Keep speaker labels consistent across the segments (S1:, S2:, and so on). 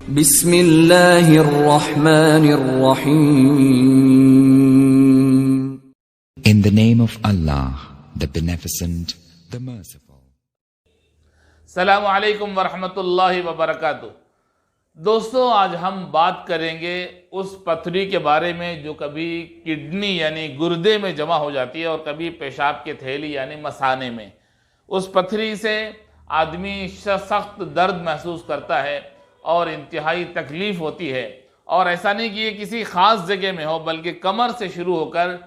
S1: बिस्मिल्लाहिर्रहमानिर्रहीम।
S2: In the name of Allah, the Beneficent, the Merciful.
S3: अस्सलामु अलैकुम वरहमतुल्लाहि वबरकातुह। दोस्तों, आज हम बात करेंगे उस पथरी के बारे में जो कभी किडनी यानी गुर्दे में जमा हो जाती है और कभी पेशाब के थैली यानी मसाने में। उस पथरी से आदमी सख्त दर्द महसूस करता है और इंतहाई तकलीफ़ होती है। और ऐसा नहीं कि ये किसी ख़ास जगह में हो, बल्कि कमर से शुरू होकर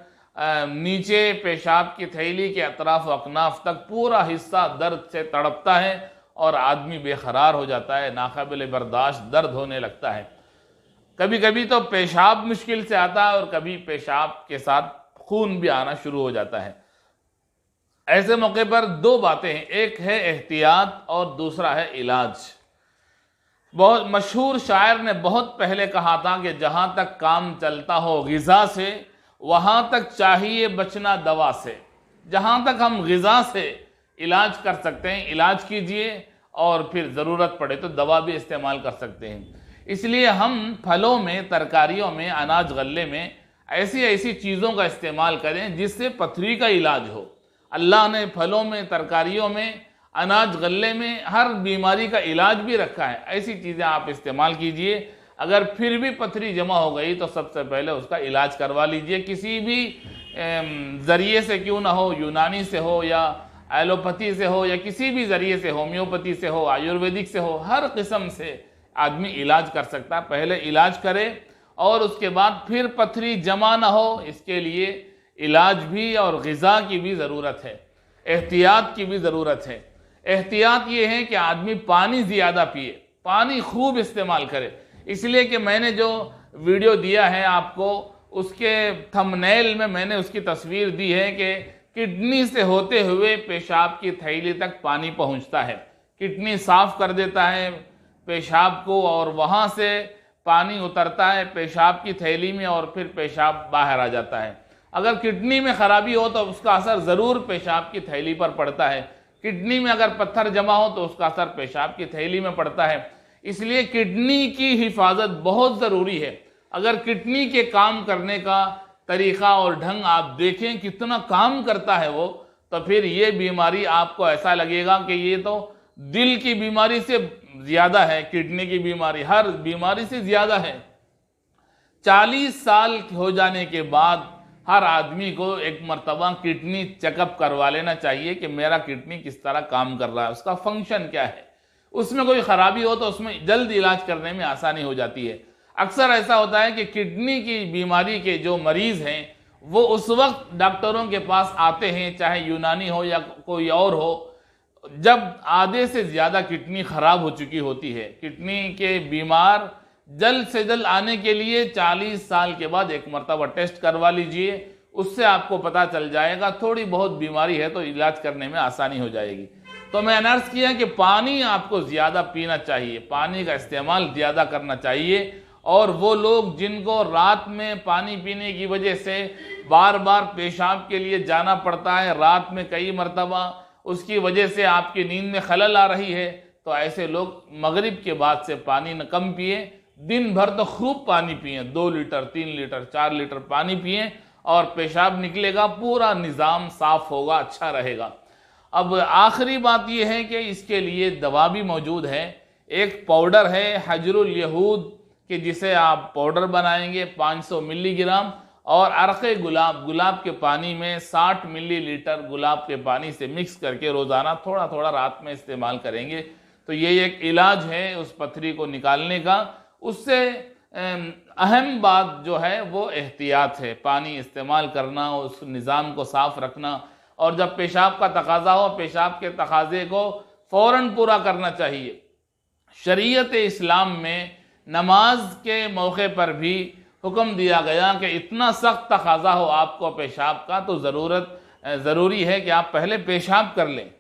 S3: नीचे पेशाब की थैली के अतराफ अकनाफ तक पूरा हिस्सा दर्द से तड़पता है और आदमी बेकरार हो जाता है, नाकाबिल बर्दाश्त दर्द होने लगता है। कभी कभी तो पेशाब मुश्किल से आता है और कभी पेशाब के साथ खून भी आना शुरू हो जाता है। ऐसे मौके पर दो बातें हैं, एक है एहतियात और दूसरा है इलाज। बहुत मशहूर शायर ने बहुत पहले कहा था कि जहां तक काम चलता हो ग़िज़ा से, वहां तक चाहिए बचना दवा से। जहां तक हम ग़िज़ा से इलाज कर सकते हैं, इलाज कीजिए, और फिर ज़रूरत पड़े तो दवा भी इस्तेमाल कर सकते हैं। इसलिए हम फलों में, तरकारियों में, अनाज गल्ले में ऐसी ऐसी चीज़ों का इस्तेमाल करें जिससे पथरी का इलाज हो। अल्लाह ने फलों में, तरकारियों में, अनाज गल्ले में हर बीमारी का इलाज भी रखा है। ऐसी चीज़ें आप इस्तेमाल कीजिए। अगर फिर भी पथरी जमा हो गई तो सबसे पहले उसका इलाज करवा लीजिए, किसी भी ज़रिए से क्यों ना हो, यूनानी से हो या एलोपैथी से हो या किसी भी ज़रिए से, होम्योपैथी से हो, आयुर्वेदिक से हो, हर किस्म से आदमी इलाज कर सकता है। पहले इलाज करे और उसके बाद फिर पथरी जमा ना हो, इसके लिए इलाज भी और ग़िज़ा की भी ज़रूरत है, एहतियात की भी ज़रूरत है। एहतियात ये है कि आदमी पानी ज़्यादा पिए, पानी खूब इस्तेमाल करे। इसलिए कि मैंने जो वीडियो दिया है आपको, उसके थंबनेल में मैंने उसकी तस्वीर दी है कि किडनी से होते हुए पेशाब की थैली तक पानी पहुंचता है। किडनी साफ कर देता है पेशाब को और वहाँ से पानी उतरता है पेशाब की थैली में और फिर पेशाब बाहर आ जाता है। अगर किडनी में ख़राबी हो तो उसका असर ज़रूर पेशाब की थैली पर पड़ता है। किडनी में अगर पत्थर जमा हो तो उसका असर पेशाब की थैली में पड़ता है। इसलिए किडनी की हिफाजत बहुत ज़रूरी है। अगर किडनी के काम करने का तरीक़ा और ढंग आप देखें कितना काम करता है वो, तो फिर ये बीमारी आपको ऐसा लगेगा कि ये तो दिल की बीमारी से ज़्यादा है, किडनी की बीमारी हर बीमारी से ज़्यादा है। 40 साल हो जाने के बाद हर आदमी को एक मर्तबा किडनी चेकअप करवा लेना चाहिए कि मेरा किडनी किस तरह काम कर रहा है, उसका फंक्शन क्या है। उसमें कोई ख़राबी हो तो उसमें जल्द इलाज करने में आसानी हो जाती है। अक्सर ऐसा होता है कि किडनी की बीमारी के जो मरीज़ हैं वो उस वक्त डॉक्टरों के पास आते हैं, चाहे यूनानी हो या कोई और हो, जब आधे से ज़्यादा किडनी ख़राब हो चुकी होती है। किडनी के बीमार जल्द से जल्द आने के लिए 40 साल के बाद एक मरतबा टेस्ट करवा लीजिए, उससे आपको पता चल जाएगा। थोड़ी बहुत बीमारी है तो इलाज करने में आसानी हो जाएगी। तो मैं अर्ज़ किया कि पानी आपको ज़्यादा पीना चाहिए, पानी का इस्तेमाल ज़्यादा करना चाहिए। और वो लोग जिनको रात में पानी पीने की वजह से बार बार पेशाब के लिए जाना पड़ता है, रात में कई मरतबा, उसकी वजह से आपकी नींद में खलल आ रही है, तो ऐसे लोग मगरिब के बाद से पानी न कम पिए, दिन भर तो खूब पानी पिए, 2 लीटर 3 लीटर 4 लीटर पानी पिए और पेशाब निकलेगा, पूरा निज़ाम साफ होगा, अच्छा रहेगा। अब आखिरी बात यह है कि इसके लिए दवा भी मौजूद है। एक पाउडर है हजरुल यहूद कि जिसे आप पाउडर बनाएंगे 500 मिलीग्राम, और अरक़े गुलाब, गुलाब के पानी में 60 मिलीलीटर गुलाब के पानी से मिक्स करके रोज़ाना थोड़ा थोड़ा रात में इस्तेमाल करेंगे तो ये एक इलाज है उस पथरी को निकालने का। उससे अहम बात जो है वो एहतियात है, पानी इस्तेमाल करना, उस निज़ाम को साफ रखना, और जब पेशाब का तकाज़ा हो पेशाब के तकाज़े को फ़ौरन पूरा करना चाहिए। शरीयत इस्लाम में नमाज के मौके पर भी हुक्म दिया गया कि इतना सख्त तकाज़ा हो आपको पेशाब का तो ज़रूरी है कि आप पहले पेशाब कर लें,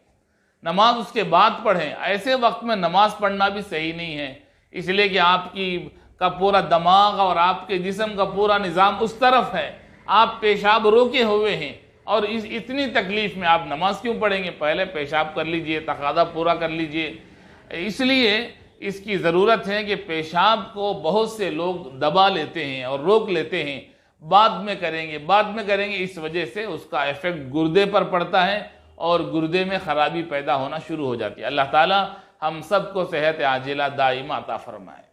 S3: नमाज उसके बाद पढ़ें। ऐसे वक्त में नमाज पढ़ना भी सही नहीं है, इसलिए कि आपकी का पूरा दिमाग और आपके जिस्म का पूरा निज़ाम उस तरफ है, आप पेशाब रोके हुए हैं और इतनी तकलीफ़ में आप नमाज क्यों पढ़ेंगे। पहले पेशाब कर लीजिए, तकाज़ा पूरा कर लीजिए। इसलिए इसकी ज़रूरत है कि पेशाब को बहुत से लोग दबा लेते हैं और रोक लेते हैं, बाद में करेंगे, इस वजह से उसका इफेक्ट गुर्दे पर पड़ता है और गुर्दे में खराबी पैदा होना शुरू हो जाती है। अल्लाह ताला हम सबको सेहत आजिला दाइमा अता फरमाए।